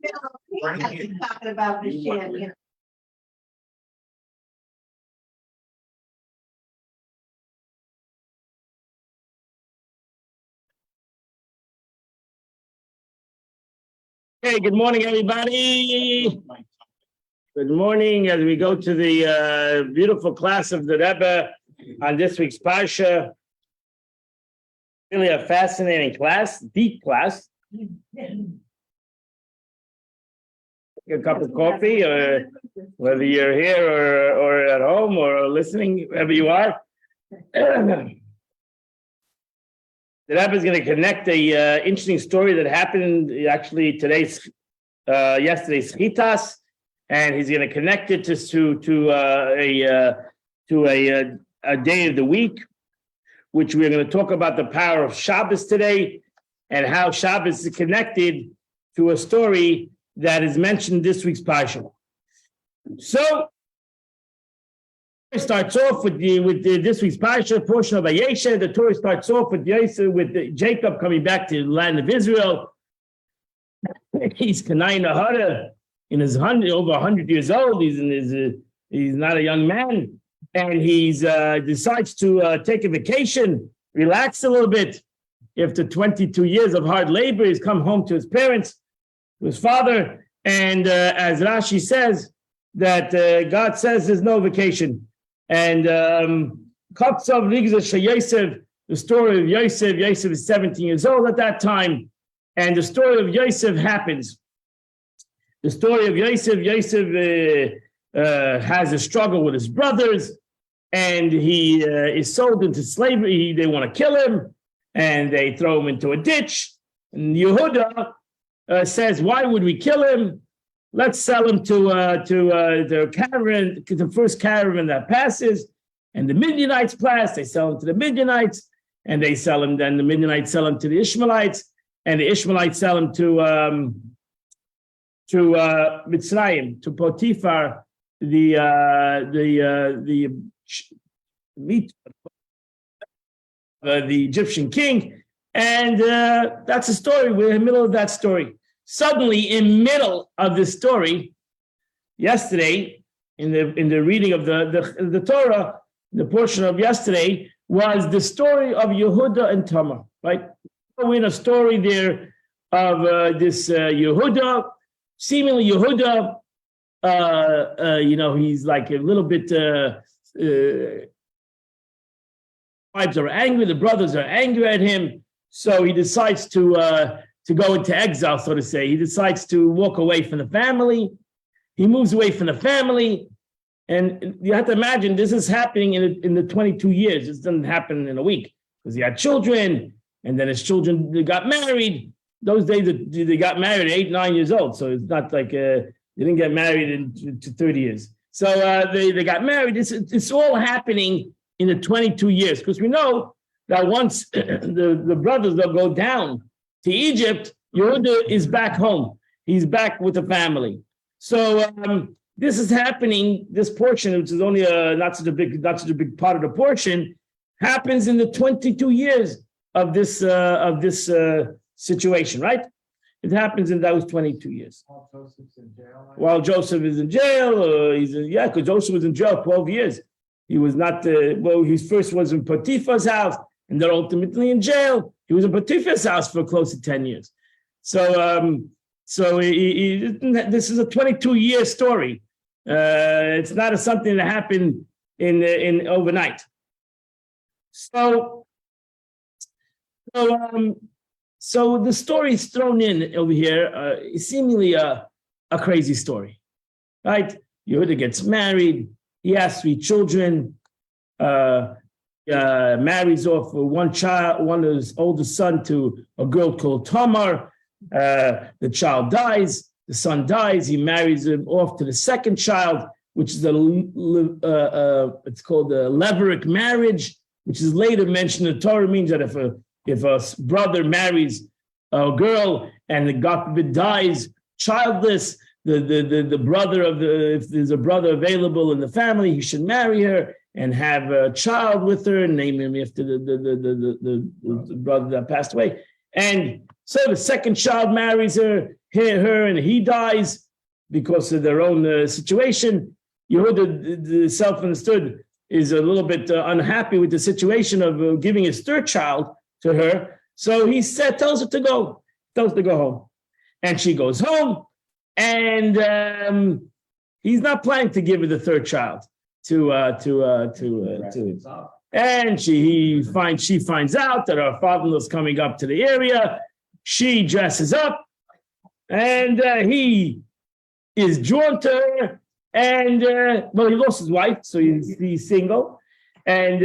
Talking about the shit. Hey, good morning, everybody. Good morning as we go to the beautiful class of the Rebbe on this week's Parsha. Really a fascinating class, deep class. A cup of coffee, or whether you're here or at home or listening, wherever you are. The Rebbe is going to connect a interesting story that happened actually yesterday's Chitas, and he's going to connect it to a day of the week, which we're going to talk about the power of Shabbos today, and how Shabbos is connected to a story that is mentioned in this week's Parsha. So it starts off with this week's Parsha portion of Vayeshev. The Torah starts off with Jacob coming back to the land of Israel. He's Kanai Nahara in his over 100 years old. He's not a young man, and he decides to take a vacation, relax a little bit. After 22 years of hard labor, he's come home to his parents, to his father, and as Rashi says, that God says there's no vacation. And the story of Vayeshev. Vayeshev is 17 years old at that time, and the story of Vayeshev happens. The story of Vayeshev has a struggle with his brothers, and he is sold into slavery. They want to kill him, and they throw him into a ditch. And Yehuda says, "Why would we kill him? Let's sell him to the caravan, the first caravan that passes." And the Midianites pass. They sell him to the Midianites, and they sell him. Then the Midianites sell him to the Ishmaelites, and the Ishmaelites sell him to Mitzrayim, to Potiphar, the Egyptian king. And that's the story. We're in the middle of that story. Suddenly, in the middle of this story, yesterday, in the reading of the Torah, the portion of yesterday was the story of Yehuda and Tamar, right? We're in a story there of this Yehuda, seemingly Yehuda, he's like a little bit, tribes are angry, the brothers are angry at him, so he decides to go into exile, so to say. He decides to walk away from the family. He moves away from the family. And you have to imagine this is happening in the 22 years. This doesn't happen in a week, because he had children, and then his children got married. Those days they got married at 8, 9 years old. So it's not like they didn't get married to 30 years. So they got married. It's all happening in the 22 years, because we know that once the brothers will go down to Egypt, Yehuda is back home. He's back with the family. So this is happening. This portion, which is only not such a big part of the portion, happens in the 22 years of this situation, right? It happens in those 22 years. While Joseph is in jail, because Joseph was in jail 12 years. He was not he first was in Potiphar's house, and then ultimately in jail. He was in Potiphar's house for close to 10 years. So, this is a 22-year story. It's not something that happened in overnight. So the story is thrown in over here, seemingly a crazy story, right? Yehuda gets married. He has 3 children. Marries off one of his oldest son to a girl called Tamar. The child dies. The son dies. He marries him off to the second child, which is it's called a leveric marriage, which is later mentioned in the Torah. Means that if a brother marries a girl and the God forbid dies childless, the brother if there's a brother available in the family, he should marry her and have a child with her, and name him after the brother that passed away. And so the second child marries her, her and he dies because of their own situation. Yehuda, the self-understood, is a little bit unhappy with the situation of giving his third child to her. So he tells her to go home. And she goes home, and he's not planning to give her the third child and she finds out that her father-in-law is coming up to the area. She dresses up, and he is drawn to her. And he lost his wife, so he's single, and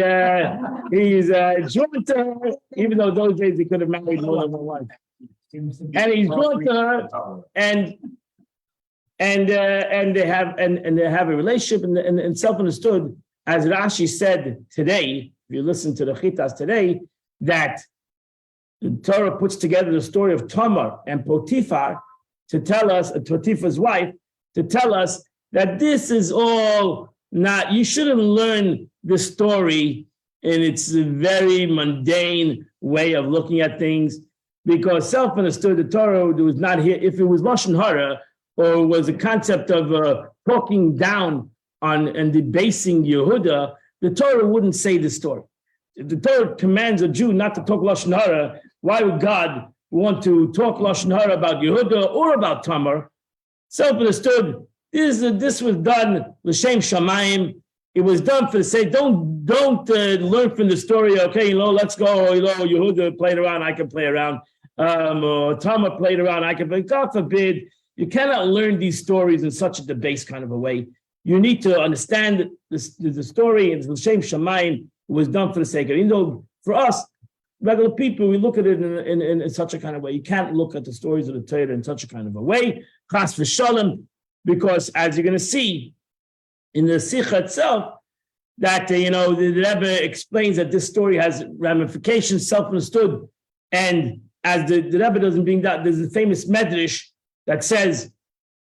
he's drawn to her, even though those days he could have married more than one wife. And he's drawn to her, and they have a relationship, and self-understood, as Rashi said today. If you listen to the Chitas today, that the Torah puts together the story of Tamar and Potiphar to tell us, Potiphar's wife, to tell us that this is all not, you shouldn't learn the story in its very mundane way of looking at things, because self-understood, the Torah was not here. If it was Lashon Hara, or was a concept of talking down on and debasing Yehuda, the Torah wouldn't say the story. If the Torah commands a Jew not to talk Lashon Hara, why would God want to talk Lashon Hara about Yehuda or about Tamar? Self-understood, this was done l'shem shamayim. It was done for the sake. Don't learn from the story. Okay, let's go. Yehuda played around, I can play around. Or Tamar played around, I can play. God forbid. You cannot learn these stories in such a debased kind of a way. You need to understand the story. It's l'shem shamayim. It was done for the sake of it. For us, regular people, we look at it in such a kind of way. You can't look at the stories of the Torah in such a kind of a way. Chas v'shalom, because as you're going to see in the Sikha itself, that the Rebbe explains that this story has ramifications, self-understood, and as the Rebbe doesn't bring that, there's a famous medrash that says,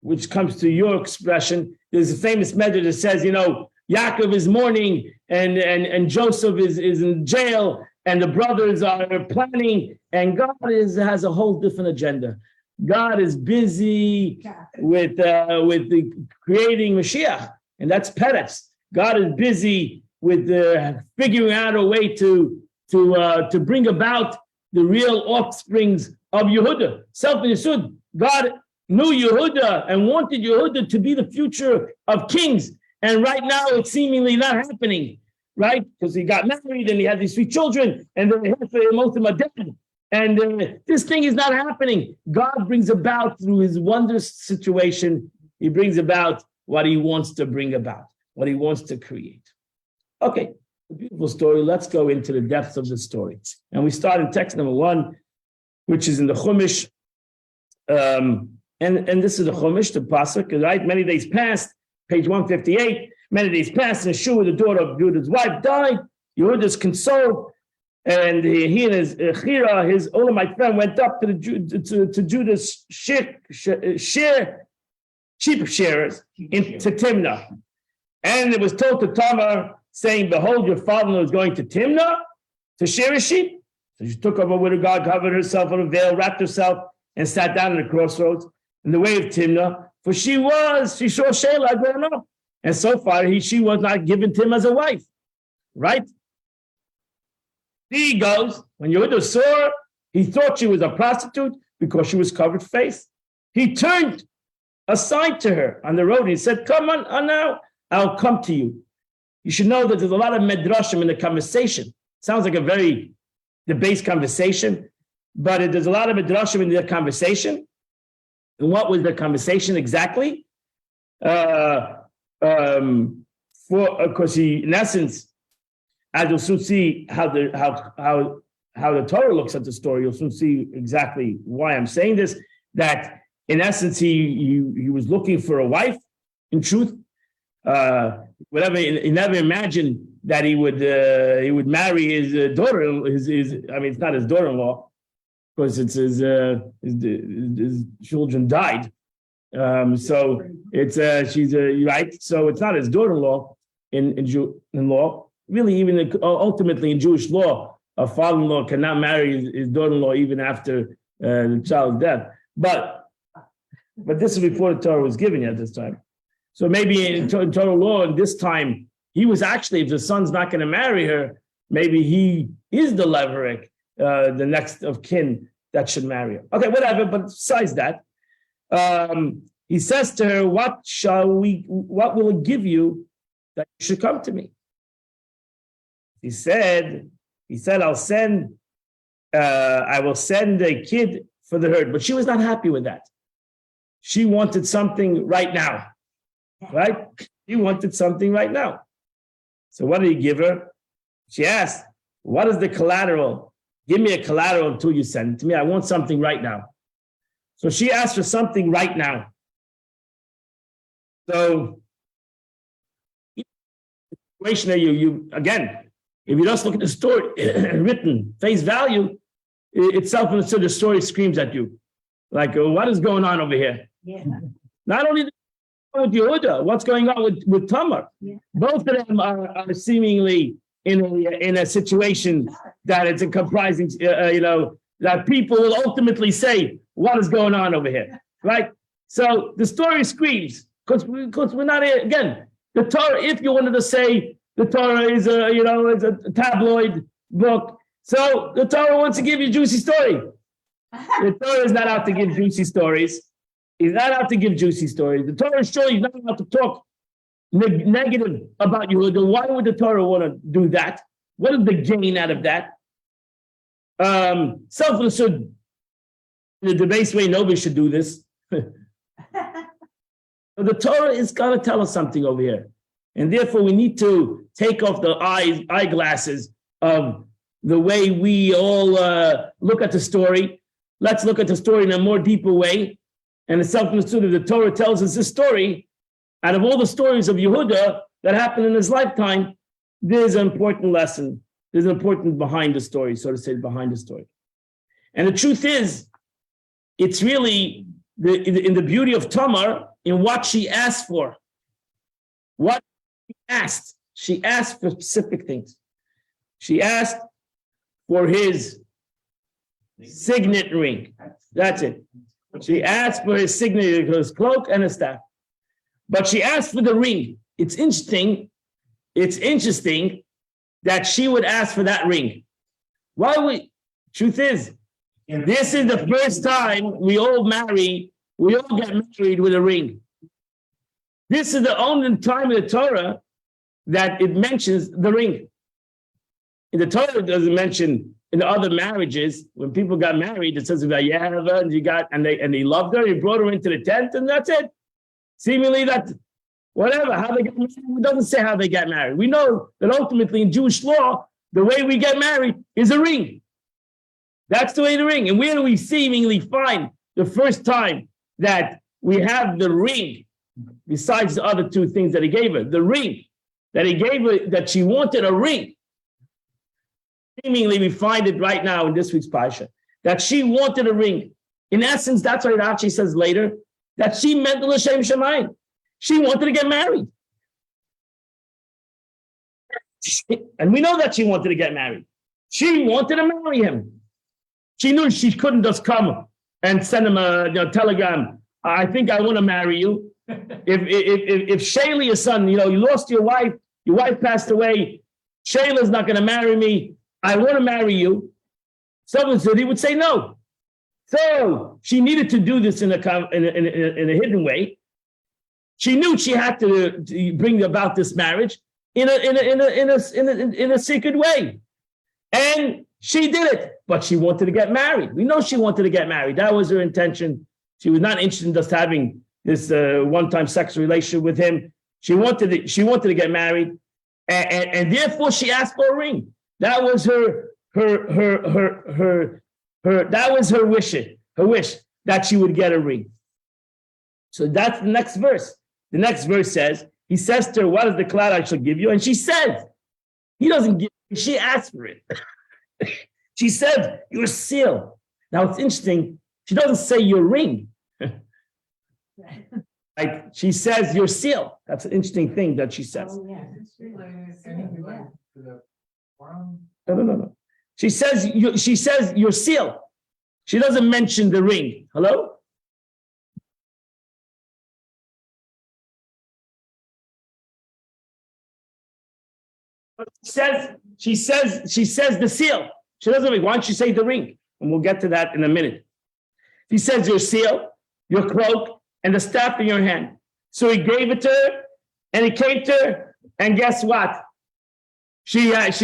which comes to your expression, there's a famous medrash that says, Yaakov is mourning and Joseph is in jail and the brothers are planning, and God has a whole different agenda. God is busy with creating Mashiach, and that's Peretz. God is busy with figuring out a way to bring about the real offsprings of Yehuda. Self-Yisud, God knew Yehuda and wanted Yehuda to be the future of kings. And right now it's seemingly not happening, right? Because he got married and he had these 3 children, and then most of them are dead. And this thing is not happening. God brings about, through his wondrous situation, he brings about what he wants to bring about, what he wants to create. Okay, a beautiful story. Let's go into the depths of the story. And we start in text number 1, which is in the Chumash. And this is the Chumash, the Pasuk, right? Many days passed, page 158. Many days passed, and Shua, the daughter of Judah's wife, died. Yehuda is consoled, and he and his Chira, his Olamite friend, went up to Judah's sheep shearers to Timnah. And it was told to Tamar, saying, behold, your father-in-law is going to Timnah to shear his sheep. So she took up a widow garment, covered herself with a veil, wrapped herself, and sat down at the crossroads in the way of Timnah, for she saw Shelah grown up. And so far, she was not given to him as a wife, right? He goes, when Yehuda saw her, he thought she was a prostitute because she was covered face. He turned aside to her on the road and he said, come on now, I'll come to you. You should know that there's a lot of medrashim in the conversation. Sounds like a very debased conversation, but there's a lot of medrashim in the conversation. And what was the conversation exactly? Of course, in essence, as you'll soon see how the Torah looks at the story, you'll soon see exactly why I'm saying this. That in essence, he was looking for a wife. In truth, he never imagined that he would marry his daughter. It's not his daughter-in-law, because it's his children died. So it's she's right. So it's not his daughter-in-law in law. Really, even ultimately in Jewish law, a father-in-law cannot marry his daughter-in-law even after the child's death. But But this is before the Torah was given at this time. So maybe in Torah law, in this time, he was actually, if the son's not going to marry her, maybe he is the leverek, the next of kin that should marry her. Okay, whatever. But besides that, he says to her, what will it give you that you should come to me? He said, I will send a kid for the herd. But she was not happy with that. She wanted something right now, right? She wanted something right now. So what did he give her? She asked, what is the collateral? Give me a collateral until you send it to me. I want something right now. So she asked for something right now. So, situation that you again, if you just look at the story written, face value, it's self-understood. The story screams at you. Like, what is going on over here? Yeah. Not only with Yehuda, what's going on with Tamar? Yeah. Both of them are seemingly in a situation that it's a comprising, that people will ultimately say, what is going on over here, right? So the story screams, because we're not, again, the Torah, if you wanted to say the Torah is is a tabloid book, so the Torah wants to give you a juicy story. The Torah is not out to give juicy stories. He's not out to give juicy stories. The Torah is surely not out to talk negative about Yehuda. Why would the Torah want to do that? What is the gain out of that? Self-understood, in the debased way, nobody should do this. But the Torah is going to tell us something over here. And therefore, we need to take off the eyeglasses of the way we all look at the story. Let's look at the story in a more deeper way. And it's self-understood that the Torah tells us this story. Out of all the stories of Yehuda that happened in his lifetime, there's an important lesson. There's an important behind the story, so to say, behind the story. And the truth is, it's really in the beauty of Tamar, in what she asked for. What she asked for specific things. She asked for his signet ring. That's it. She asked for his signet, his cloak and his staff. But she asked for the ring. It's interesting that she would ask for that ring. Truth is, this is the first time we all get married with a ring. This is the only time in the Torah that it mentions the ring. In the Torah, it doesn't mention in the other marriages, when people got married, it says Vayeshev, and they loved her, he brought her into the tent, and that's it. Seemingly that, whatever, how they get married, it doesn't say how they got married. We know that ultimately in Jewish law, the way we get married is a ring. That's the way the ring. And where do we seemingly find the first time that we have the ring, besides the other two things that he gave her? The ring that he gave her, that she wanted a ring. Seemingly we find it right now in this week's Parsha, that she wanted a ring. In essence, that's what Rashi says later, that she meant the L'Shem Shemayim. She wanted to get married. And we know that she wanted to get married. She wanted to marry him. She knew she couldn't just come and send him a telegram. I think I want to marry you. If Shayla, your son, you lost your wife passed away, Shayla's not going to marry me. I want to marry you. Someone said he would say no. So she needed to do this in a hidden way. She knew she had to bring about this marriage in a secret way, and she did it. But she wanted to get married. We know she wanted to get married. That was her intention. She was not interested in just having this one-time sexual relationship with him. She wanted to get married, and therefore she asked for a ring. That was her that was her wish that she would get a ring. So that's the next verse. The next verse says, he says to her, what is the cloud I shall give you? And she says, he doesn't give it, she asked for it. She said, your seal. Now it's interesting, she doesn't say your ring. Like she says your seal. That's an interesting thing that she says. Oh, yeah. No. She says your seal. She doesn't mention the ring. Hello? She says the seal. She doesn't make, why don't you say the ring? And we'll get to that in a minute. He says your seal, your cloak, and the staff in your hand. So he gave it to her, and he came to her, and guess what? She has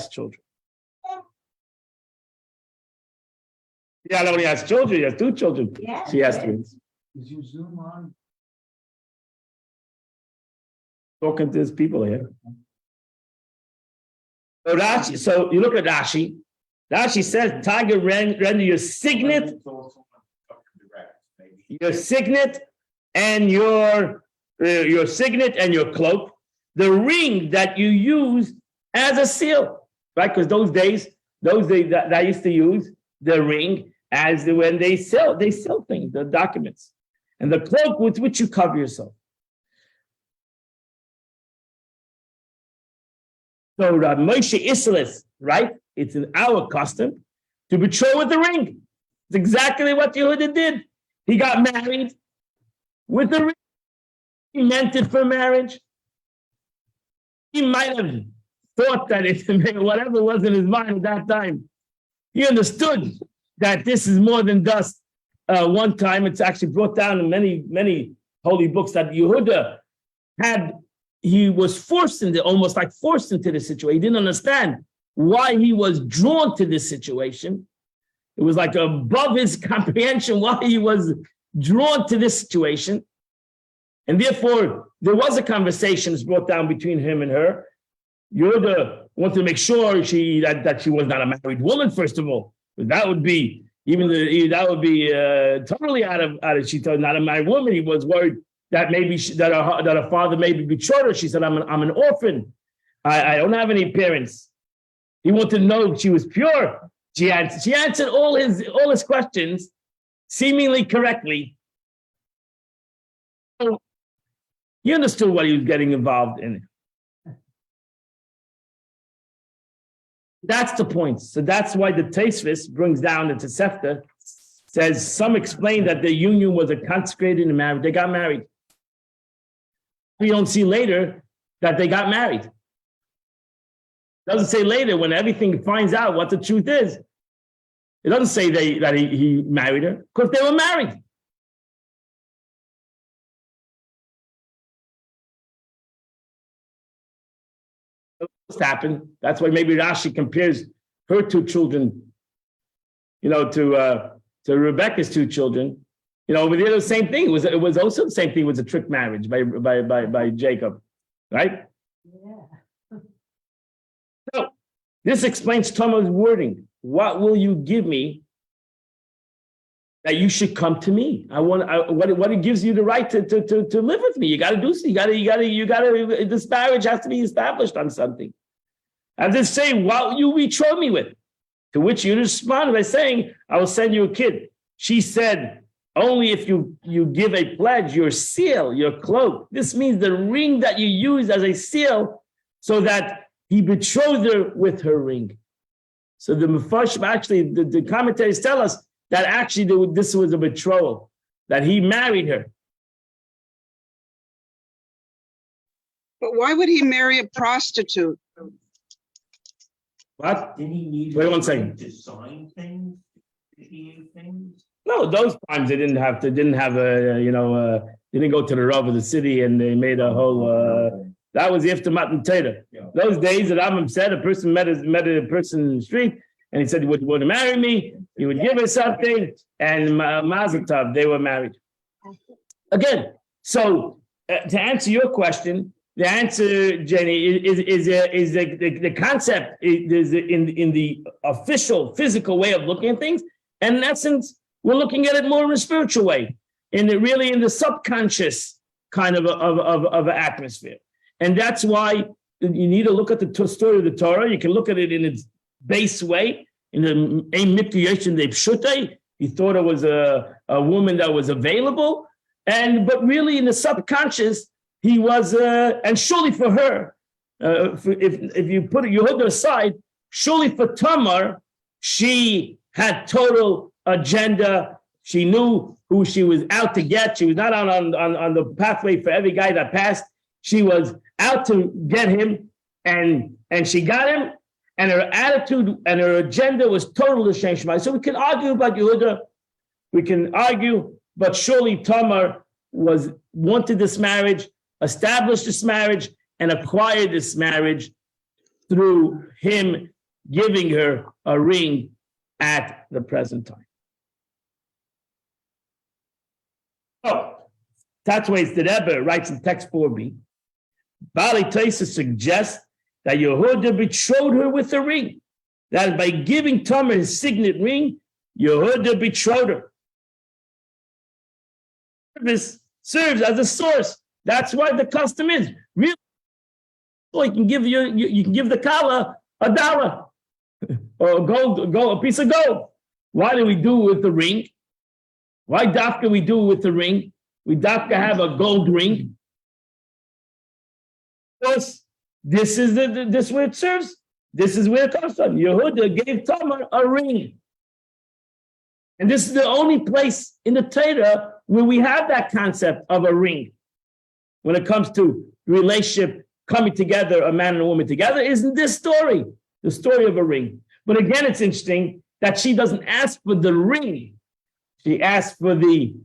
children. Yeah, not only has children, he has 2 children. Yeah. She has twins. Did you zoom on? Talking to his people here. So Rashi, so you look at Rashi. Rashi says, "Tiger render your signet, and your signet and your cloak, the ring that you use as a seal, right? Because those days that I used to use the ring as when they sell things, the documents, and the cloak with which you cover yourself." So Moshe Isserles, right? It's in our custom to betroth with the ring. It's exactly what Yehuda did. He got married with the ring. He meant it for marriage. He might have thought that it whatever was in his mind at that time. He understood that this is more than just one time. It's actually brought down in many holy books that Yehuda he was forced into the situation. He didn't understand why he was drawn to this situation. It was like above his comprehension why he was drawn to this situation. And therefore, there was a conversation that's brought down between him and her. Yehuda wanted to make sure that she was not a married woman, first of all. But that would be totally out of she told not a married woman. He was worried that maybe that her father maybe betrayed her. She said, I'm an orphan. I don't have any parents. He wanted to know if she was pure. She answered all his questions seemingly correctly. So he understood what he was getting involved in. That's the point. So that's why the Tosfos brings down the Tosefta, says some explain that the union was a consecrated and marriage. They got married. We don't see later that they got married. Doesn't say later when everything finds out what the truth is. It doesn't say that he married her because they were married. What's happened? That's why maybe Rashi compares her 2 children, to Rebecca's 2 children. But the same thing. It was also the same thing. It was a trick marriage by Jacob, right? Yeah. So this explains Tamar's wording. What will you give me that you should come to me? What it gives you the right to live with me. You got to do so. You got to. This marriage has to be established on something. And then say, what will you betroth me with? To which you responded by saying, I will send you a kid. She said, only if you give a pledge, your seal, your cloak. This means the ring that you use as a seal, so that he betrothed her with her ring. So the Mefarshim, actually, the commentaries tell us that actually this was a betrothal, that he married her. But why would he marry a prostitute? What? Did he need? Wait 1 second. To sign things? Did he use things? No, those times they didn't have, they didn't go to the Rav of the city and they made a whole, that was after Matan Torah. Yeah. Those days that Rambam said, a person met a person in the street and he said, would you want to marry me? He would give her something, and Mazel Tov, they were married. Again, so to answer your question, the answer, Jenny, is the concept is in the official physical way of looking at things, and in essence, we're looking at it more in a spiritual way, in the subconscious kind of an atmosphere, and that's why you need to look at the story of the Torah. You can look at it in its base way, in the Ein Mikdayoshin de Pshutei. He thought it was a woman that was available, but really in the subconscious, he was, and surely for her, if you put Yehuda aside, surely for Tamar, she had total agenda. She knew who she was out to get. She was not out on the pathway for every guy that passed. She was out to get him. and she got him, and her attitude and her agenda was total L'Shem Shamayim. So we can argue about Yehuda, we can argue, but surely Tamar wanted this marriage, established this marriage, and acquired this marriage through him giving her a ring at the present time. Oh, that's why the Rebbe writes in text 4b. Bali Taisa suggests that Yehuda betrothed her with a ring. That by giving Tamar his signet ring, Yehuda betrothed her. This serves as a source. That's why the custom is. Really, you can give you can give the kala $1 or a piece of gold. Why do we do it with the ring? Why dafka we do it with the ring? We dafka have a gold ring. Because this is this where it serves. This is where it comes from. Yehuda gave Tamar a ring. And this is the only place in the Torah where we have that concept of a ring. When it comes to relationship coming together, a man and a woman together, isn't this story, the story of a ring. But again, it's interesting that she doesn't ask for the ring. She asks for the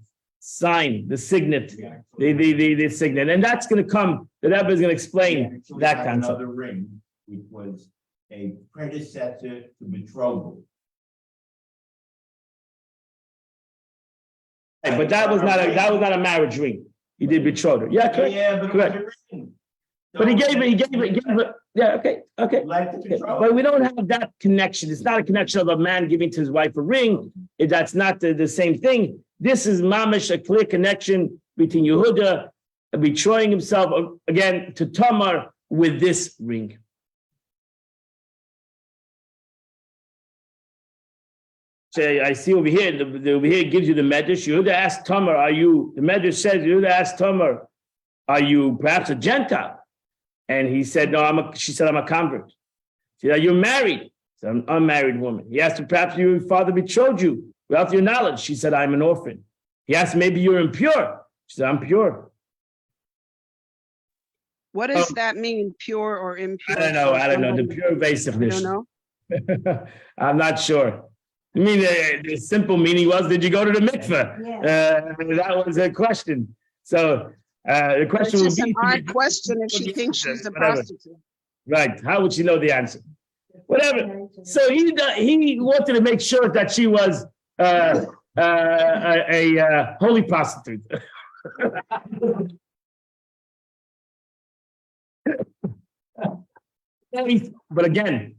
sign, the signet, the signet. And that's going to come, the Rebbe is going to explain that concept. Another ring, which was a predecessor to betrothal. Right, but that was not a marriage ring. He did betroth her. Yeah, correct. Yeah, but correct. it was a ring. But he gave it. Yeah, okay. Like the betrothal. But we don't have that connection. It's not a connection of a man giving to his wife a ring. That's not the same thing. This is mamish, a clear connection between Yehuda betraying himself again to Tamar with this ring. So I see over here, over here it gives you the medrash. Yehuda asked Tamar, the medrash says, Yehuda asked Tamar, are you perhaps a Gentile? And he said, no, she said, I'm a convert. She said, are you married? She said, I'm an unmarried woman. He asked her, perhaps your father betrothed you without your knowledge. She said, I'm an orphan. He asked, maybe you're impure. She said, I'm pure. What does that mean, pure or impure? I don't know. The pure Vayeshev. I don't know. I'm not sure. I mean, the simple meaning was, did you go to the mikveh? Yeah. That was a question. So the question would It's just be... an odd question if she thinks she's a prostitute. Right. How would she know the answer? Whatever. So he wanted to make sure that she was a holy prostitute. But again,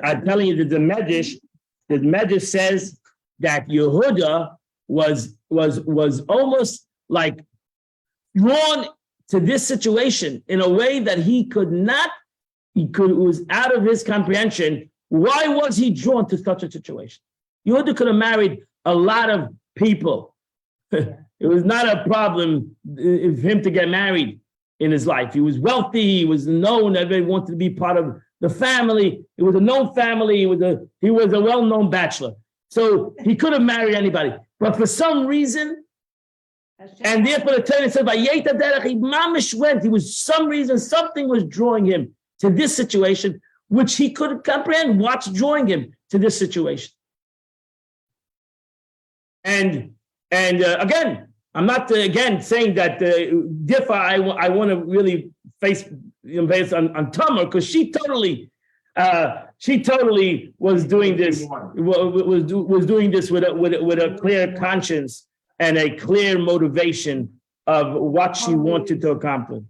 I'm telling you that the Medrash says that Yehuda was almost like drawn to this situation in a way that it was out of his comprehension. Why was he drawn to such a situation? Yehuda could have married a lot of people. It was not a problem for him to get married in his life. He was wealthy. He was known. Everybody wanted to be part of the family. It was a known family. He was a well-known bachelor. So he could have married anybody. But for some reason, and therefore the Torah says, "Vayeta derech," he mamish went. He was some reason, something was drawing him to this situation, which he couldn't comprehend. What's drawing him to this situation? And again, I'm not again saying that Diffa. I want to really face on Tamar, because she totally was doing this was doing this with a clear conscience and a clear motivation of what she wanted to accomplish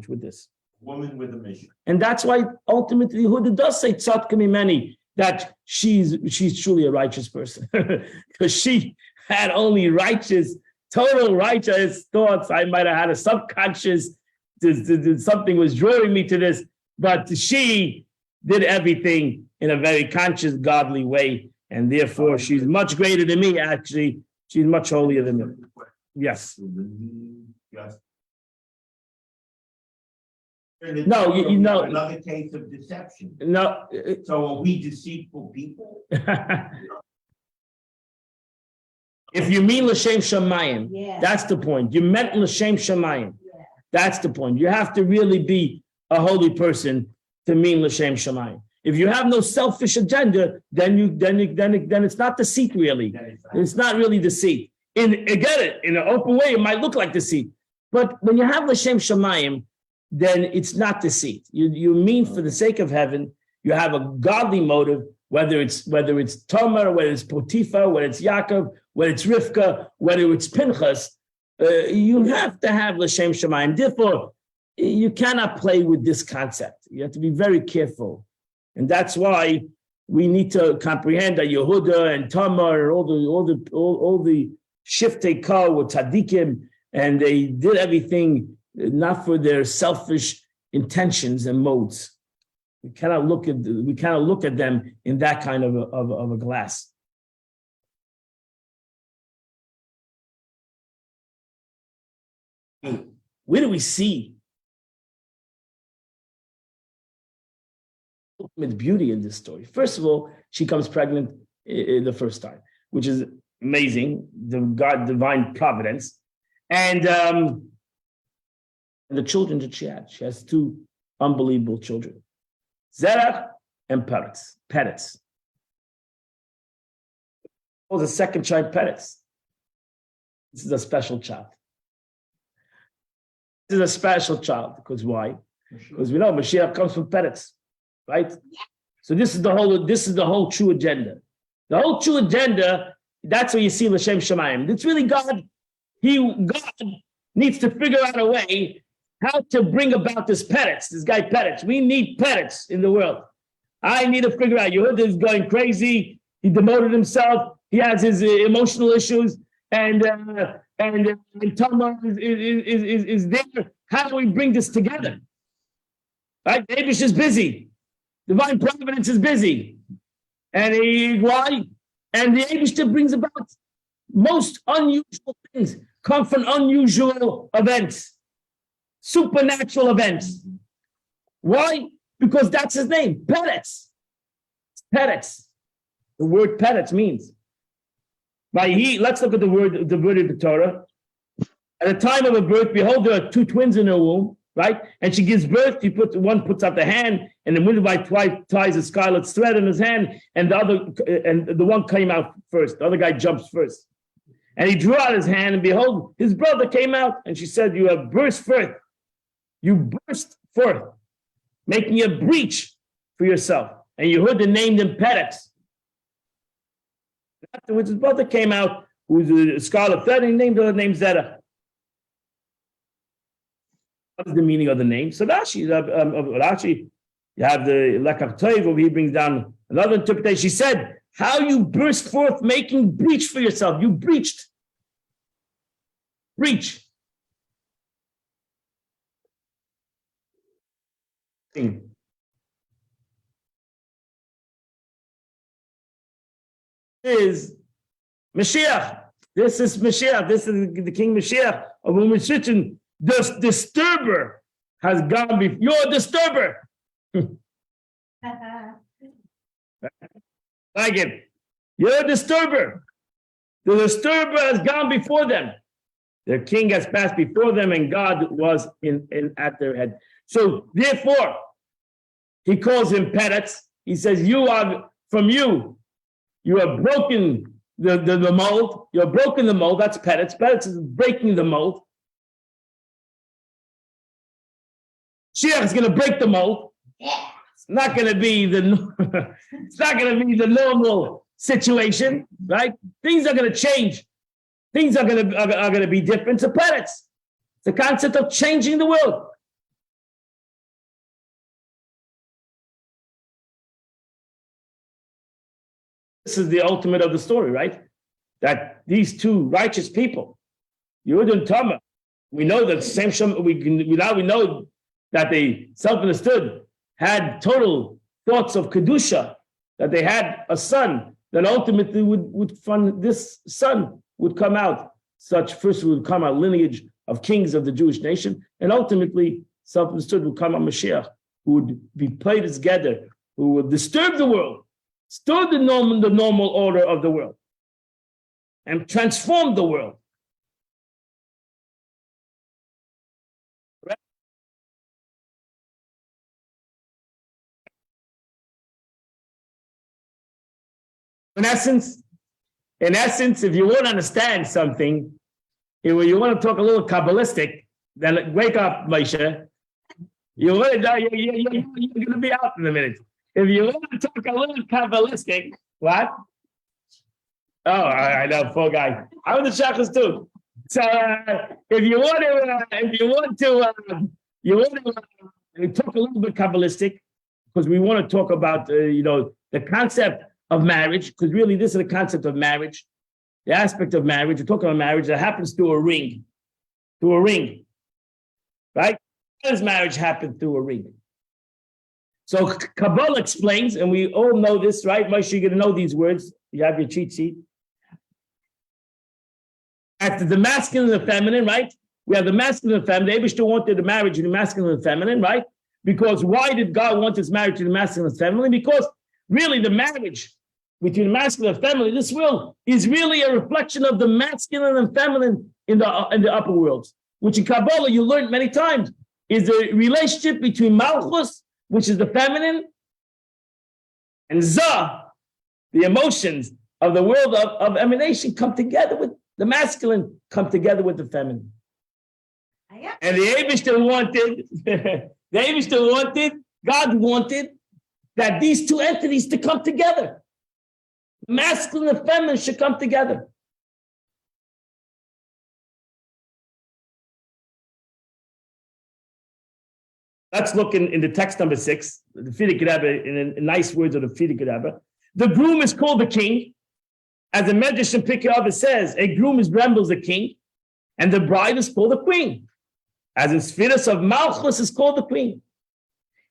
with this. Woman with a mission. And that's why ultimately Yehuda does say tzadka mimeni, that she's truly a righteous person, because she had only total righteous thoughts. I might have had a subconscious, something was drawing me to this, but she did everything in a very conscious, godly way, and therefore she's much greater than me, actually. She's much holier than me. Yes. No, you know. Another case of deception. No. So are we deceitful people? If you mean l'shem shamayim, Yeah. that's the point. You meant l'shem shamayim. That's the point. You have to really be a holy person to mean l'shem shamayim. If you have no selfish agenda, then it's not deceit really. It's not really deceit. In an open way, it might look like deceit. But when you have l'shem shamayim, then it's not deceit. You mean for the sake of heaven. You have a godly motive, whether it's Tamar, whether it's Potiphar, whether it's Yaakov, whether it's Rivka, whether it's Pinchas. You have to have l'shem shamayim. Therefore, you cannot play with this concept. You have to be very careful. And that's why we need to comprehend that Yehuda and Tamar, all the shiftei kol were tzaddikim, and they did everything not for their selfish intentions and modes. We cannot look at them in that kind of a glass. Where do we see ultimate beauty in this story? First of all, she comes pregnant the first time, which is amazing, divine providence. And the children that she had. She has two unbelievable children, Zerach and Peretz. Oh, the second child, Peretz. This is a special child. This is a special child because why? Because we know Mashiach comes from Peretz, right? So this is the whole true agenda. The whole true agenda. That's where you see l'shem shamayim. It's really God. God needs to figure out a way how to bring about this Peretz, this guy Peretz. We need Peretz in the world. I need to figure out. Yehuda is going crazy. He demoted himself. He has his emotional issues, and Tamar is there. How do we bring this together? Right? The Abish is busy. Divine providence is busy, and why? And the Abish brings about most unusual things. Come from unusual events. Supernatural events. Why? Because that's his name, Peretz. Peretz. The word Peretz means. Let's look at the word of the Torah. At the time of her birth, behold, there are two twins in her womb, right? And she gives birth. One puts out the hand, and the midwife ties a scarlet thread in his hand, and the one came out first. The other guy jumps first. And he drew out his hand, and behold, his brother came out, and she said, "You have burst forth. You burst forth, making a breach for yourself." And Yehuda named him Peretz. Afterwards, his brother came out, who was a scarlet thread, and he named the name Zerah. What is the meaning of the name? So Rashi, you have the Lekach Tov, where he brings down another interpretation. She said, how you burst forth making breach for yourself. You breached. Breach. Is Mashiach. This is Mashiach. This is the King Mashiach of whom it's written, the disturber has gone before. You're a disturber. Like it. You're a disturber. The disturber has gone before them. Their king has passed before them, and God was at their head. So therefore, he calls him Peretz. He says, you have broken the mold. You have broken the mold. That's Peretz. Peretz is breaking the mold. Mashiach is going to break the mold. It's not going to be the normal situation, right? Things are going to change. Things are going to be different. So Peretz, it's the concept of changing the world. This is the ultimate of the story, right? That these two righteous people, Yehuda and Tamar, we know that same we know that they self-understood, had total thoughts of kedusha, that they had a son that ultimately would from this son would come out first would come out lineage of kings of the Jewish nation, and ultimately self-understood would come out Mashiach, who would be played together, who would disturb the world, disturb the normal order of the world, and transform the world. In essence, if you want to understand something, if you want to talk a little Kabbalistic, then wake up, Moshe. You're going to be out in a minute. If you want to talk a little Kabbalistic, what? Oh, I know, poor guy. I was the shachas too. So if you want to talk a little bit Kabbalistic, because we want to talk about the concept of marriage, because really this is the concept of marriage, the aspect of marriage. We're talking about marriage that happens through a ring, right? How does marriage happen through a ring? So Kabbalah explains, and we all know this, right? Moshe, you're going to know these words. You have your cheat sheet. After the masculine and the feminine, right? We have the masculine and the feminine. Abishta wanted the marriage of the masculine and the feminine, right? Because why did God want this marriage to the masculine and feminine? Because really the marriage between the masculine and feminine, this world is really a reflection of the masculine and feminine in the upper worlds, which in Kabbalah you learned many times is the relationship between Malchus, which is the feminine, and Zah, the emotions of the world of emanation come together with the masculine, come together with the feminine. And the Abishta wanted, God wanted that these two entities to come together. Masculine and feminine should come together. Let's look in the text number 6, the Frierdiker Rebbe, in nice words of the Frierdiker Rebbe. The groom is called the king. As the Medrash in Pirkei Avos says, a groom resembles a king, and the bride is called a queen. As in Spheres of Malchus is called the queen.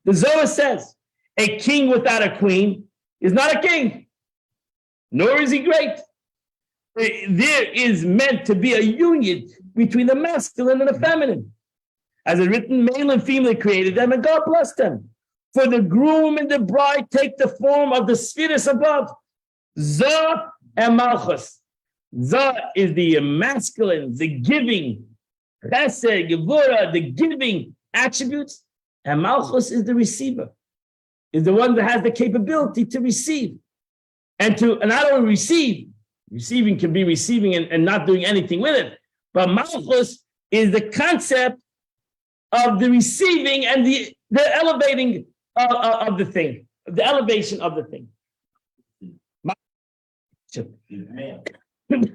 The Zohar says, a king without a queen is not a king, nor is he great. There is meant to be a union between the masculine and the feminine. As it's written, male and female created them, and God blessed them. For the groom and the bride take the form of the spheres above, Zah and Malchus. Zah is the masculine, the giving, Chesed, Gevurah, the giving attributes, and Malchus is the receiver, is the one that has the capability to receive. And not only receiving can be receiving and not doing anything with it, but Malchus is the concept of the receiving and the elevating of the thing, the elevation of the thing.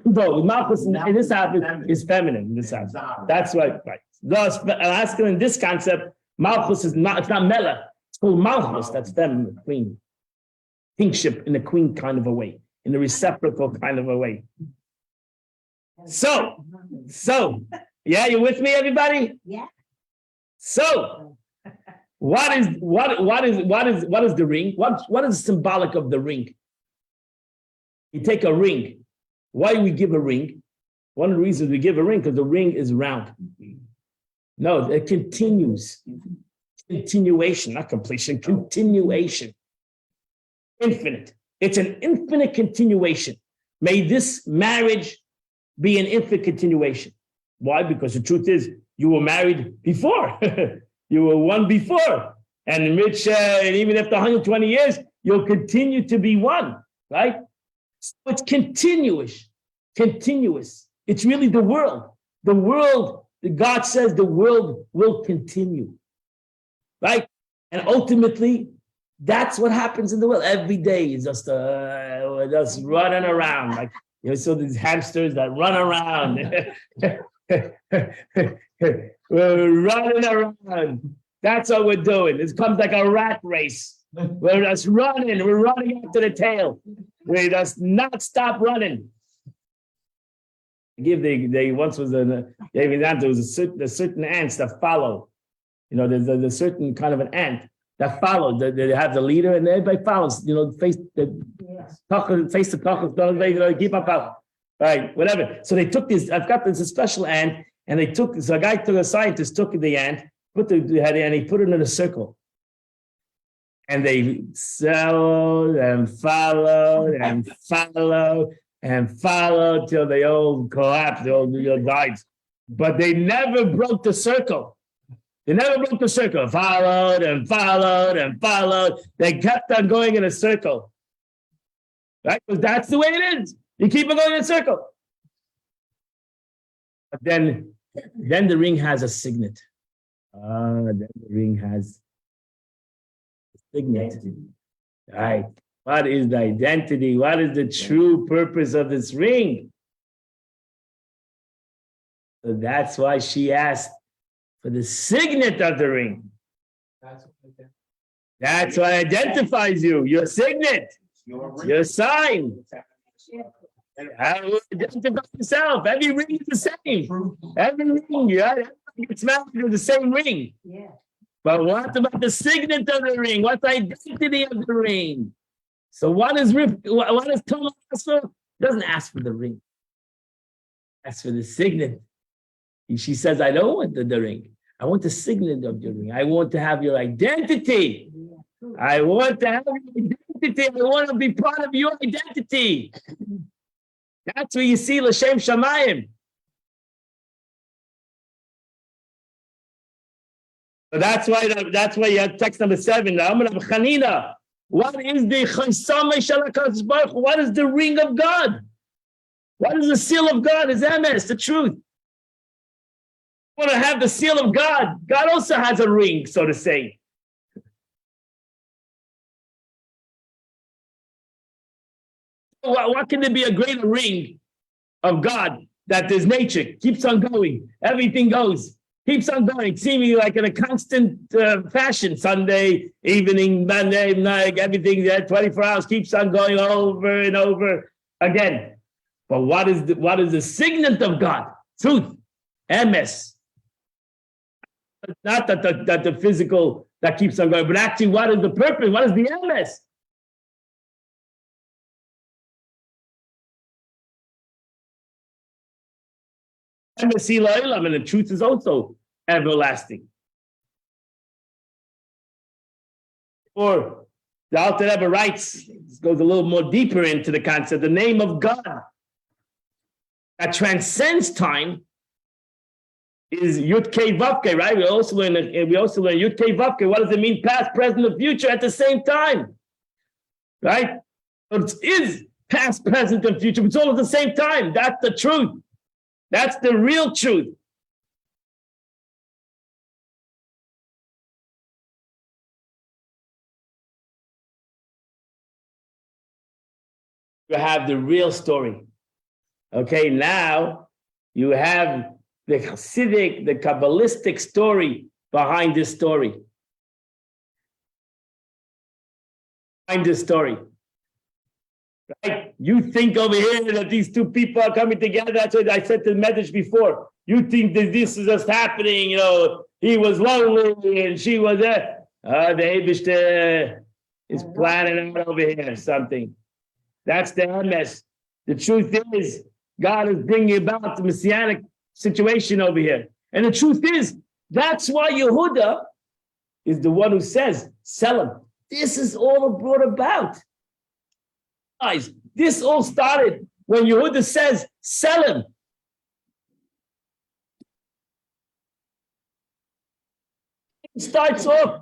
No, Malchus in this house is feminine in this house. That's right. Thus, masculine in this concept, Malchus is not, it's not Mela. It's called Malchus. That's feminine, queen. Kingship in a queen kind of a way, in a receptacle kind of a way. So, yeah, you with me, everybody? Yeah. So, what is the ring? What is symbolic of the ring? You take a ring. Why do we give a ring? One of the reasons we give a ring because the ring is round. No, it continues. Continuation, not completion. Continuation. Infinite. It's an infinite continuation. May this marriage be an infinite continuation. Why? Because the truth is, you were married before. You were one before. And even after 120 years, you'll continue to be one, right? So it's continuous. It's really the world. The world, God says the world will continue, right? And ultimately, that's what happens in the world. Every day is just running around. Like, so these hamsters that run around. We're running around. That's what we're doing. It comes like a rat race. We're just running. We're running after the tail. We just not stop running. They once was there was a certain ants that follow. There's a certain kind of an ant that follows. They have the leader and everybody follows. Face to talk, keep up out. Right, whatever. So they took this. I've got this a special ant, and a scientist took the ant, put the head in, and he put it in a circle. And they followed and followed and followed and followed till they all collapsed, they all died. But they never broke the circle. Followed and followed and followed. They kept on going in a circle. right? Because that's the way it is. You keep on going in a circle. But then the ring has a signet. Then the ring has a signet. Right. What is the identity? What is the true purpose of this ring? So that's why she asked for the signet of the ring. That's what identifies you, your signet, your sign. How you identify yourself. Every ring is the same. Every ring, it's married to the same ring. Yeah. But what about the signet of the ring? What's the identity of the ring? So what is Thomas ask for? Doesn't ask for the ring. Ask for the signet. She says, I don't want the ring. I want the signet of your ring. I want to have your identity. I want to have your identity. I want to be part of your identity. That's where you see L'Shem Shamayim. So that's why you have text number 7. Chanina. What is the Chaysamay Shalakadosh Baruch Hu? What is the ring of God? What is the seal of God? It's emes, the truth. You want to have the seal of God. God also has a ring, so to say. What can there be a greater ring of God that there's nature, keeps on going, everything goes, keeps on going, seemingly like in a constant fashion, Sunday, evening, Monday, night, everything there, 24 hours keeps on going over and over again. But what is the signet of God? Truth, emes. Not that the physical that keeps on going, but actually what is the purpose? What is the emes? And the truth is also everlasting. Or the Alter Rebbe writes, goes a little more deeper into the concept, the name of God that transcends time is Yud Kei Vav Kei, right? We also learn Yud Kei Vav Kei. What does it mean? Past, present, and future at the same time, right? So it is past, present, and future, but it's all at the same time. That's the truth. That's the real truth. You have the real story. Okay, now you have the Hasidic, the Kabbalistic story behind this story. Behind this story. Right? You think over here that these two people are coming together. That's what I said to the message before. You think that this is just happening, he was lonely and she was there. The Eibishter is planning out over here something. That's the emes. The truth is, God is bringing about the messianic situation over here. And the truth is, that's why Yehuda is the one who says, sell him. This is all brought about. Guys, this all started when Yehuda says, sell him. It starts off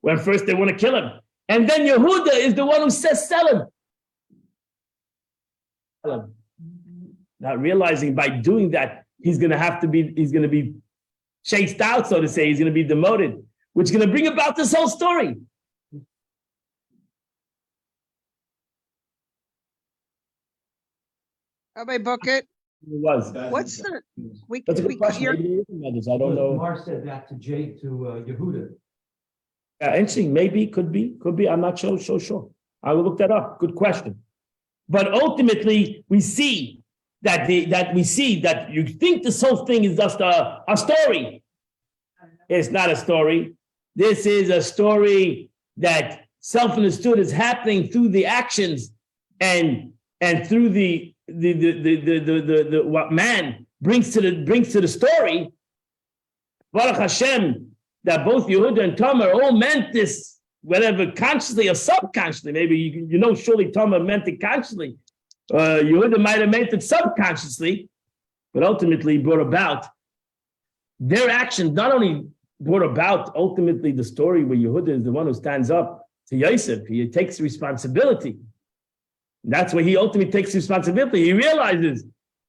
when first they want to kill him. And then Yehuda is the one who says, sell him. Not realizing by doing that, he's going to be chased out, so to say. He's going to be demoted, which is going to bring about this whole story. Rabbi Bucket, It was. what's the, That's a good question. you're- Maybe it is others. I don't know. Mar said that to Yehuda. Interesting. Maybe, could be. I'm not so sure. I will look that up. Good question. But ultimately, we see that you think this whole thing is just a story. It's not a story. This is a story that self-understood is happening through the actions and through the what man brings to the story. Baruch Hashem, that both Yehuda and Tamar all meant this, whether consciously or subconsciously. Maybe surely Tamar meant it consciously. Yehuda might have meant it subconsciously, but ultimately brought about their actions. Not only brought about ultimately the story where Yehuda is the one who stands up to Vayeshev. He takes responsibility. That's where he ultimately takes responsibility. He realizes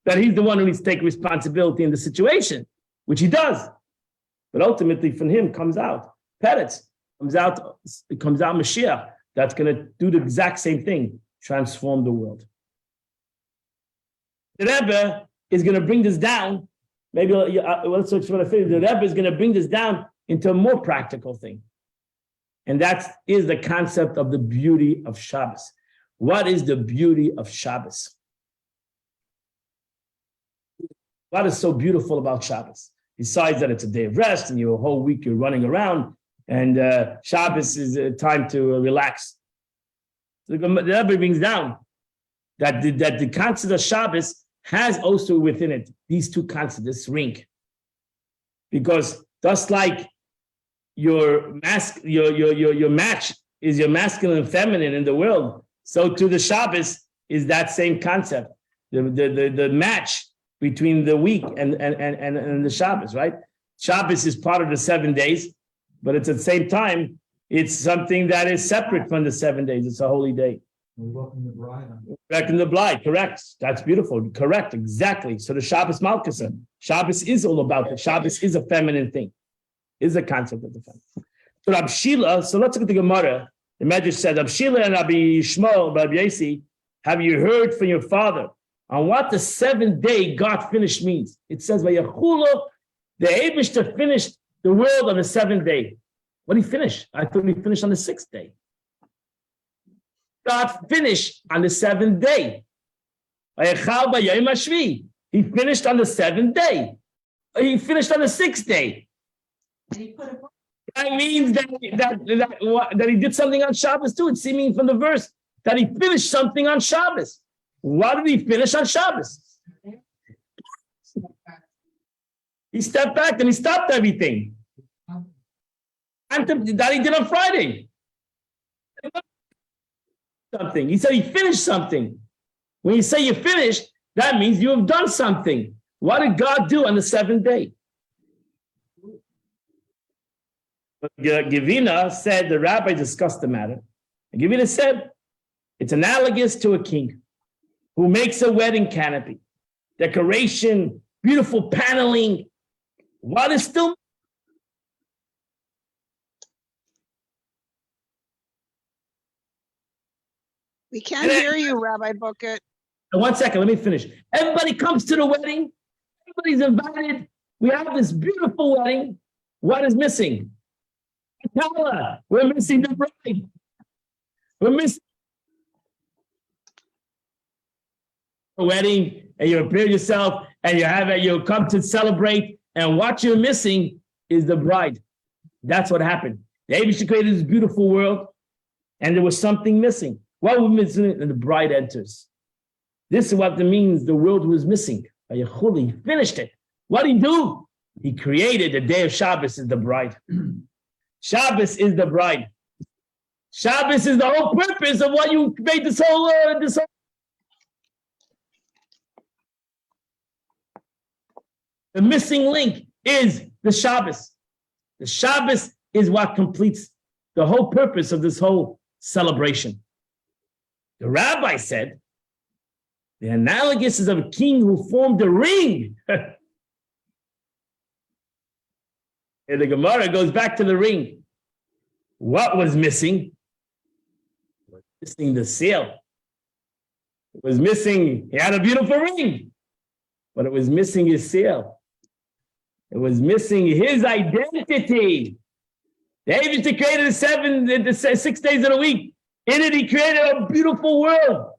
that he's the one who needs to take responsibility in the situation, which he does. But ultimately, from him comes out Peretz, comes out Mashiach. That's going to do the exact same thing, transform the world. The Rebbe is going to bring this down. Maybe that's what I feel. The Rebbe is going to bring this down into a more practical thing. And that is the concept of the beauty of Shabbos. What is the beauty of Shabbos? What is so beautiful about Shabbos? Besides that it's a day of rest and your whole week you're running around, and Shabbos is a time to relax. The Rebbe brings down that the concept of Shabbos has also within it these two concepts, this ring. Because just like your match is your masculine and feminine in the world, so to the Shabbos is that same concept. The match between the week and the Shabbos, right? Shabbos is part of the 7 days, but it's at the same time, it's something that is separate from the 7 days. It's a holy day. We welcome the bride. Welcome the bride, correct. That's beautiful. Correct, exactly. So the Shabbos Malkusa. Shabbos is all about it. Shabbos is a feminine thing. Is a concept of the feminine. So Rab Shila, so let's look at the Gemara. The Medrash said, Rab Shila and Rabbi Shmuel, Rabbi Yossi, have you heard from your father on what the 7th day God finished means? It says, Vayechulu, the Eibishter finished the world on the 7th day. What did he finish? I thought he finished on the 6th day. God finished on the 7th day. He finished on the 7th day. He finished on the 6th day. That means that he did something on Shabbos too. It's seeming from the verse that he finished something on Shabbos. What did he finish on Shabbos? He stepped back and he stopped everything. And that he did on Friday. Something. He said he finished something. When you say you finished, that means you have done something. What did God do on the 7th day? Givina said, the rabbi discussed the matter. And Givina said, it's analogous to a king who makes a wedding canopy, decoration, beautiful paneling. What is still? We can't hear you, Rabbi Bucket. 1 second, let me finish. Everybody comes to the wedding. Everybody's invited. We have this beautiful wedding. What is missing? We're missing the bride. We're missing a wedding, and you prepare yourself, and you come to celebrate, and what you're missing is the bride. That's what happened. The Abishah created this beautiful world, and there was something missing. What was missing? And the bride enters. This is what it means the world was missing. He finished it. What did he do? He created the day of Shabbos as the bride. Shabbos is the bride. Shabbos is the whole purpose of what you made this whole. The missing link is the Shabbos. The Shabbos is what completes the whole purpose of this whole celebration. The rabbi said, the analogous is of a king who formed a ring. And the Gemara goes back to the ring. What was missing? Missing the seal. It was missing, he had a beautiful ring, but it was missing his seal. It was missing his identity. The Abishah created the 6 days of the week. In it, he created a beautiful world.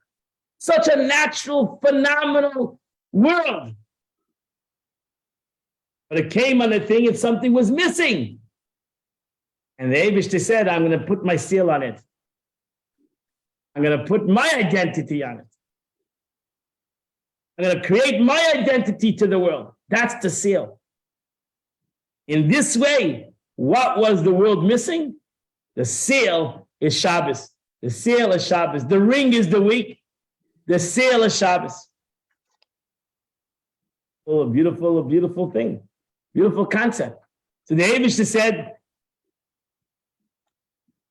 Such a natural, phenomenal world. But it came on the thing and something was missing. And the Abishah said, I'm going to put my seal on it. I'm going to put my identity on it. I'm going to create my identity to the world. That's the seal. In this way, what was the world missing? The seal is Shabbos. The seal is Shabbos. The ring is the week. The seal is Shabbos. Oh, a beautiful thing. Beautiful concept. So the Abishah said,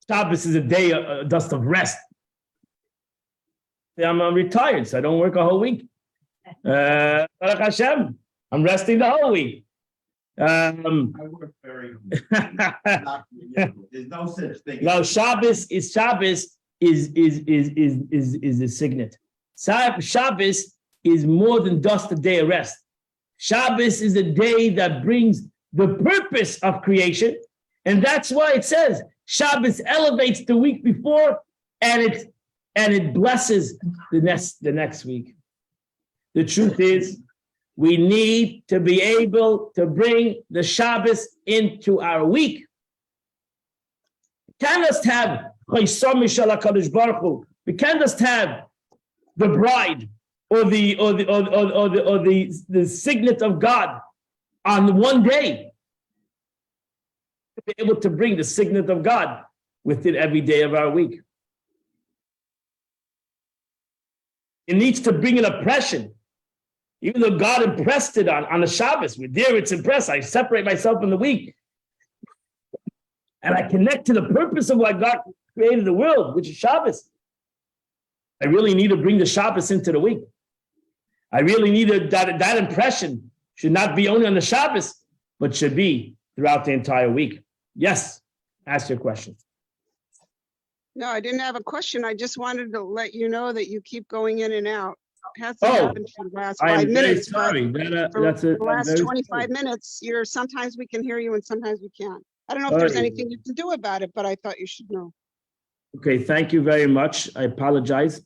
Shabbos is a day, a dust of rest. I'm retired, so I don't work a whole week. Baruch Hashem, I'm resting the whole week. I work very. There's no such thing. No, Shabbos is a signet. Shabbos is more than just a day of rest. Shabbos is a day that brings the purpose of creation, and that's why it says Shabbos elevates the week before, and it blesses the next week. The truth is, we need to be able to bring the Shabbos into our week. We can't just have we can't just have the bride or the signet of God on one day. To be able to bring the signet of God within every day of our week. It needs to bring an impression. Even though God impressed it on the Shabbos, with there it's impressed. I separate myself in the week. And I connect to the purpose of why God created the world, which is Shabbos. I really need to bring the Shabbos into the week. I really need that impression should not be only on the Shabbos, but should be throughout the entire week. Yes, ask your question. No, I didn't have a question. I just wanted to let you know that you keep going in and out. Hasn't Oh, happened for the last I 5 am very minutes, but sorry. for That's it. the last 25 minutes, sometimes we can hear you and sometimes we can't. I don't know if there's Sorry. anything you can do about it, but I thought you should know. Okay, thank you very much. I apologize.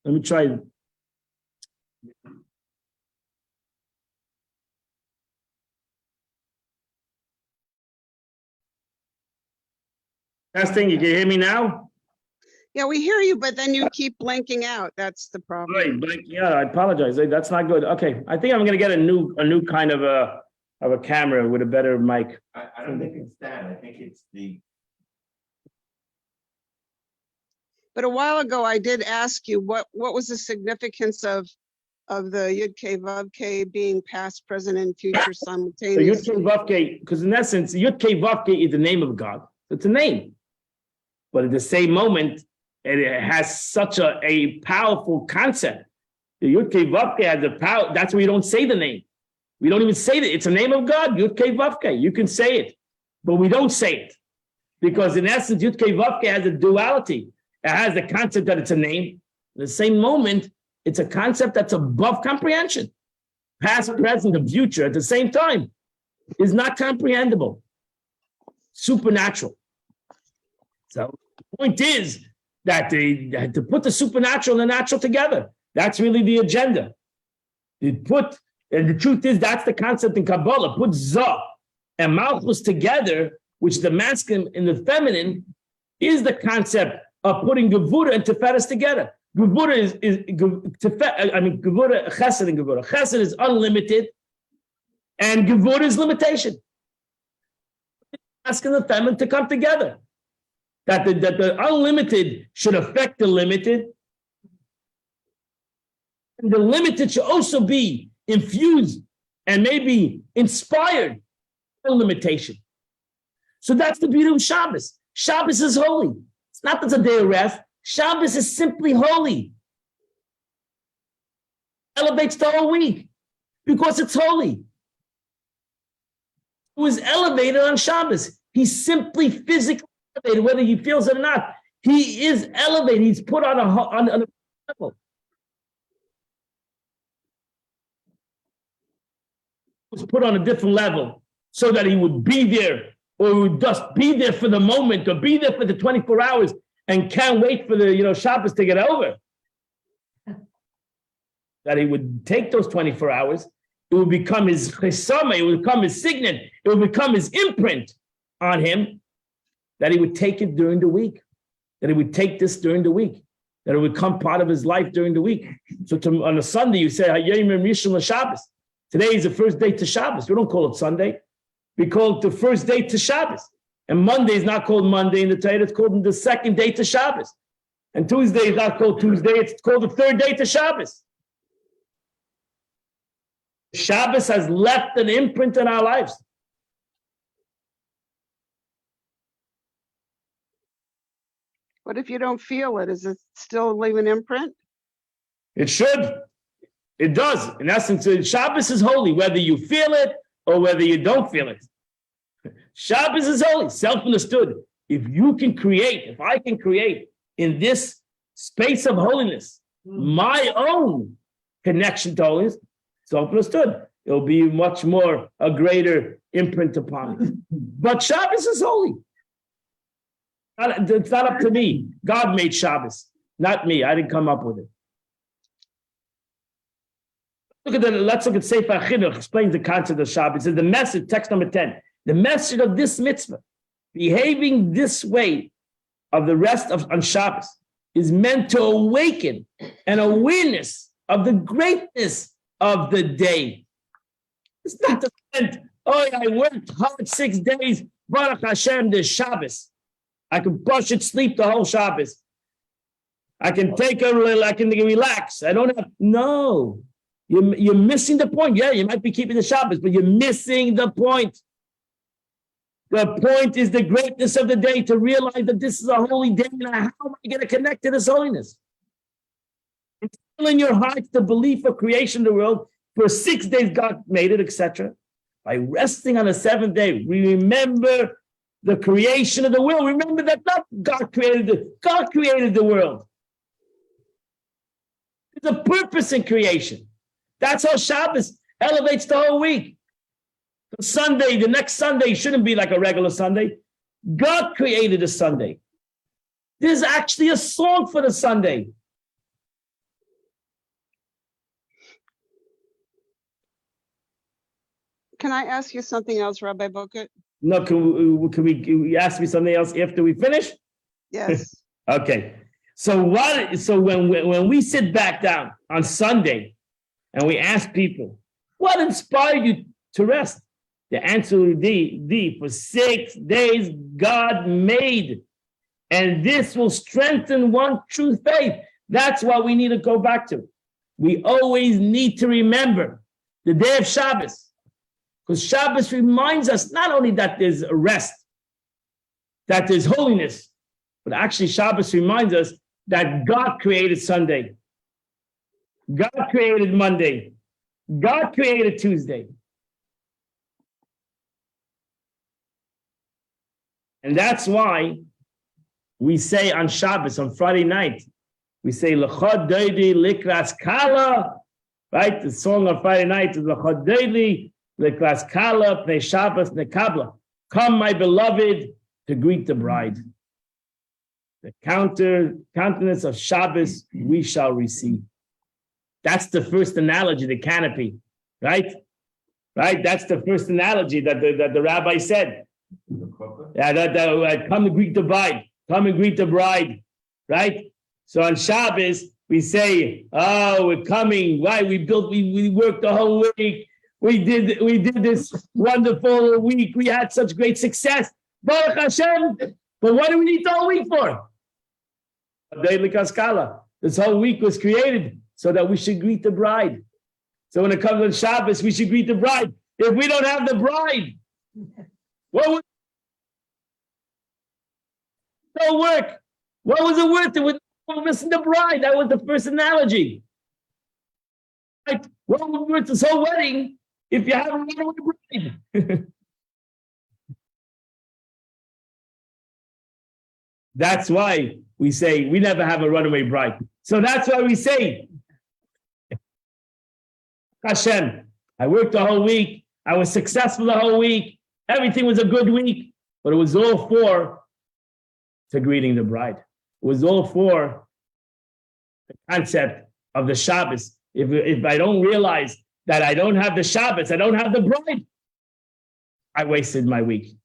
Let me try. Testing, you can hear me now? Yeah, we hear you, but then you keep blanking out. That's the problem. Right, but yeah, I apologize. That's not good. Okay, I think I'm gonna get a new kind of a camera with a better mic. I don't think it's that. I think it's the. But a while ago, I did ask you what was the significance of the Yud Kei Vav Kei being past, present, and future So simultaneously. Yud Kei Vav Kei, because in essence, Yud Kei Vav Kei is the name of God. It's a name, but at the same moment, it has such a powerful concept. The Yud Kei Vav Kei has the power. That's why we don't say the name. We don't even say that. It's a name of God, Yud Kei Vav Kei. You can say it, but we don't say it. Because in essence, Yud Kei Vav Kei has a duality. It has the concept that it's a name. In the same moment, it's a concept that's above comprehension. Past, present, and future at the same time is not comprehensible. Supernatural. So the point is that they had to put the supernatural and the natural together. That's really the agenda. And the truth is, that's the concept in Kabbalah. Put Zah and Malchus together, which the masculine and the feminine is the concept of putting Gevura and Tiferes together. Gevura Gevura, Chesed and Gevura. Chesed is unlimited, and Gevura is limitation. Asking the feminine to come together. That the unlimited should affect the limited, and the limited should also be infused and maybe inspired by limitation. So that's the beauty of Shabbos. Shabbos is holy. It's not that it's a day of rest. Shabbos is simply holy. Elevates the whole week because it's holy. It was elevated on Shabbos. He's simply physically elevated, whether he feels it or not. He is elevated. He's put on a level. Was put on a different level so that he would be there, or he would just be there for the moment, or be there for the 24 hours and can't wait for the Shabbos to get over. That he would take those 24 hours, it would become his chesama, it would become his signet, it would become his imprint on him, that he would take it during the week, that he would take this during the week, that it would become part of his life during the week. So on a Sunday, you say, Hayom Rishon Shabbos. Today is the first day to Shabbos. We don't call it Sunday. We call it the first day to Shabbos. And Monday is not called Monday in the Torah. It's called the second day to Shabbos. And Tuesday is not called Tuesday. It's called the third day to Shabbos. Shabbos has left an imprint in our lives. What if you don't feel it? Is it still leave an imprint? It should. It does. In essence, Shabbos is holy, whether you feel it or whether you don't feel it. Shabbos is holy, self-understood. If I can create in this space of holiness, my own connection to holiness, self-understood. It'll be much more a greater imprint upon it. But Shabbos is holy. It's not up to me. God made Shabbos, not me. I didn't come up with it. Let's look at Sefer Chinuch, explains the concept of Shabbos. It says the message, text number 10, the message of this mitzvah, behaving this way of the rest of on Shabbos, is meant to awaken an awareness of the greatness of the day. It's not the meant, I worked hard 6 days, Baruch Hashem, there's Shabbos. I can brush it, sleep the whole Shabbos. I can I can relax. I don't have, no. You're missing the point. Yeah, you might be keeping the Shabbos, but you're missing the point. The point is the greatness of the day, to realize that this is a holy day, and how am I going to connect to this holiness? Instill in your heart the belief of creation of the world. For 6 days God made it, etc. By resting on the seventh day, we remember the creation of the world. Remember that not God created the world. There's a purpose in creation. That's how Shabbos elevates the whole week. The next Sunday shouldn't be like a regular Sunday. God created a Sunday. There's actually a song for the Sunday. Can I ask you something else, Rabbi Boket? No, can we ask me something else after we finish? Yes. Okay. So when we sit back down on Sunday and we ask people, what inspired you to rest? The answer would be, for 6 days God made, and this will strengthen one true faith. That's what we need to go back to. We always need to remember the day of Shabbos, because Shabbos reminds us not only that there's a rest, that there's holiness, but actually Shabbos reminds us that God created Sunday. God created Monday. God created Tuesday. And that's why we say on Shabbos, on Friday night, we say, L'chad doidi likras kala, right? The song on Friday night is L'chad doidi likras kala, pnei Shabbos nekabla. Come, my beloved, to greet the bride. The countenance of Shabbos we shall receive. That's the first analogy, the canopy, right? Right? That's the first analogy that the rabbi said. Yeah, come to greet the bride. Come and greet the bride, right? So on Shabbos, we say, we're coming, right? We worked the whole week. We did this wonderful week. We had such great success. Baruch Hashem. But what do we need the whole week for? This whole week was created so that we should greet the bride. So when it comes to Shabbos, we should greet the bride. If we don't have the bride, what would no work? What was it worth? It was missing the bride. That was the first analogy. Right? What was worth this whole wedding if you have a runaway bride? That's why we say we never have a runaway bride. So that's why we say, Hashem, I worked the whole week. I was successful the whole week. Everything was a good week, but it was all for to greeting the bride. It was all for the concept of the Shabbos. If I don't realize that I don't have the Shabbos, I don't have the bride, I wasted my week.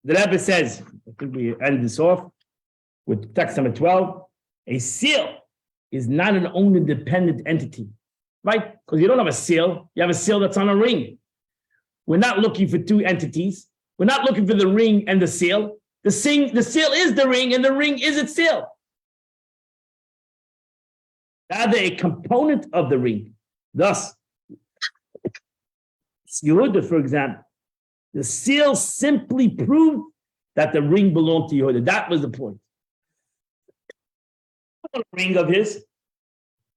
The Rebbe says, I think we end this off with text number 12, a seal is not an owner-dependent entity, right? Because you don't have a seal, you have a seal that's on a ring. We're not looking for two entities. We're not looking for the ring and the seal. The seal is the ring, and the ring is its seal. Rather, a component of the ring. Thus, Yehuda, for example, the seal simply proved that the ring belonged to Yehuda. That was the point. a ring of his.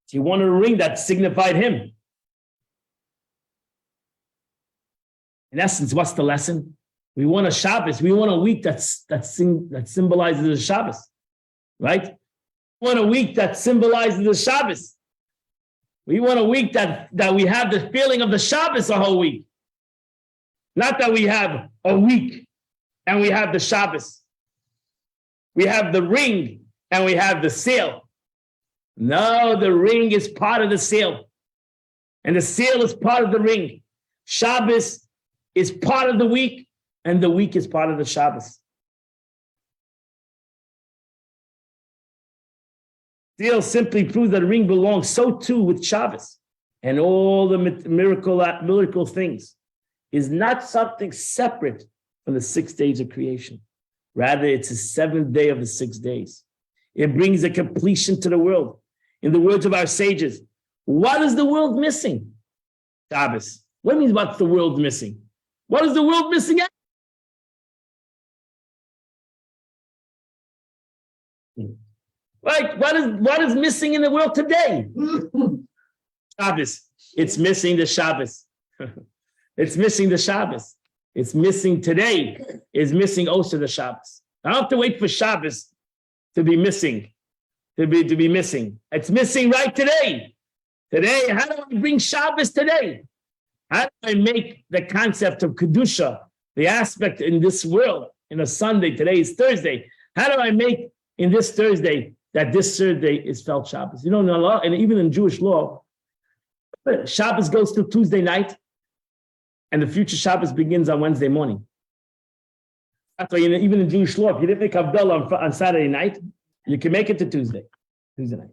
He wanted a ring that signified him. In essence, what's the lesson? We want a Shabbos. We want a week that symbolizes the Shabbos, right? We want a week that symbolizes the Shabbos. We want a week that we have the feeling of the Shabbos a whole week. Not that we have a week and we have the Shabbos. We have the ring and we have the seal. No, the ring is part of the seal. And the seal is part of the ring. Shabbos is part of the week, and the week is part of the Shabbos. Seal simply proves that the ring belongs. So too with Shabbos and all the miracle things is not something separate from the 6 days of creation. Rather, it's the 7th day of the 6 days. It brings a completion to the world. In the words of our sages, what is the world missing? Shabbos. What means what's the world missing? What is the world missing at? Right? What is missing in the world today? Shabbos. It's missing the Shabbos. It's missing the Shabbos. It's missing today. It's missing also the Shabbos. I don't have to wait for Shabbos to be missing. To be missing. It's missing right today. Today, how do I bring Shabbos today? How do I make the concept of Kedusha, the aspect in this world, in a Sunday, today is Thursday. How do I make in this Thursday that this Thursday is felt Shabbos? You know, in law, and even in Jewish law, Shabbos goes till Tuesday night, and the future Shabbos begins on Wednesday morning. That's why even in Jewish law, if you didn't make Havdalah on Saturday night, you can make it to Tuesday night.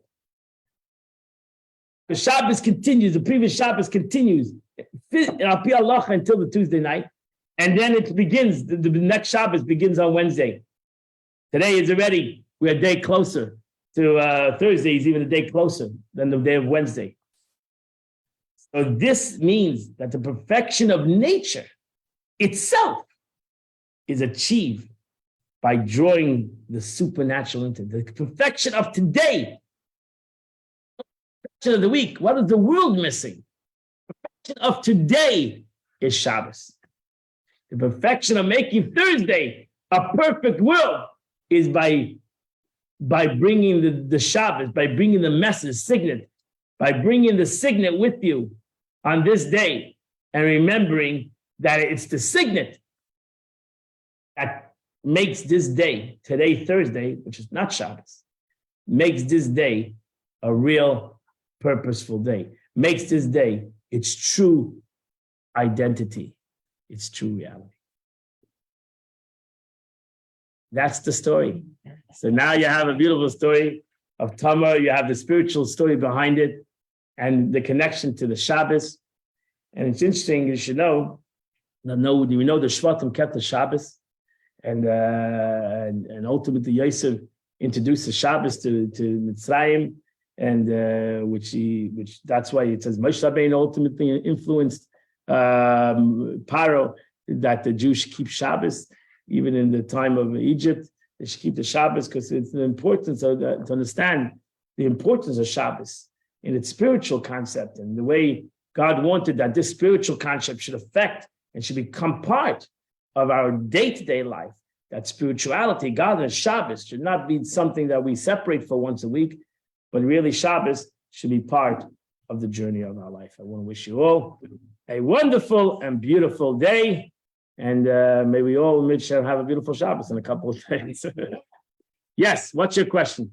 The Shabbos continues, the previous Shabbos continues until the Tuesday night, and then it begins, the next Shabbos begins on Wednesday. Today is already, we're a day closer to Thursday is even a day closer than the day of Wednesday. So this means that the perfection of nature itself is achieved by drawing the supernatural into the perfection of today. Perfection of the week. What is the world missing? Perfection of today is Shabbos. The perfection of making Thursday a perfect world is by bringing the Shabbos, by bringing the message, signet, by bringing the signet with you on this day and remembering that it's the signet that makes this day, today, Thursday, which is not Shabbos, makes this day a real purposeful day, makes this day its true identity, its true reality. That's the story. So now you have a beautiful story of Tamar, you have the spiritual story behind it, and the connection to the Shabbos. And it's interesting, you should know, we know the Shvatim kept the Shabbos, and ultimately Vayeshev introduced the Shabbos to Mitzrayim, and which that's why it says Moshe Rabbeinu ultimately influenced Paro that the Jews should keep Shabbos, even in the time of Egypt. They should keep the Shabbos because it's the importance of that, to understand the importance of Shabbos in its spiritual concept and the way God wanted that this spiritual concept should affect and should become part of our day-to-day life. That spirituality, God and Shabbos, should not be something that we separate for once a week, but really Shabbos should be part of the journey of our life. I want to wish you all a wonderful and beautiful day, and may we all have a beautiful Shabbos in a couple of days. Yes, what's your question?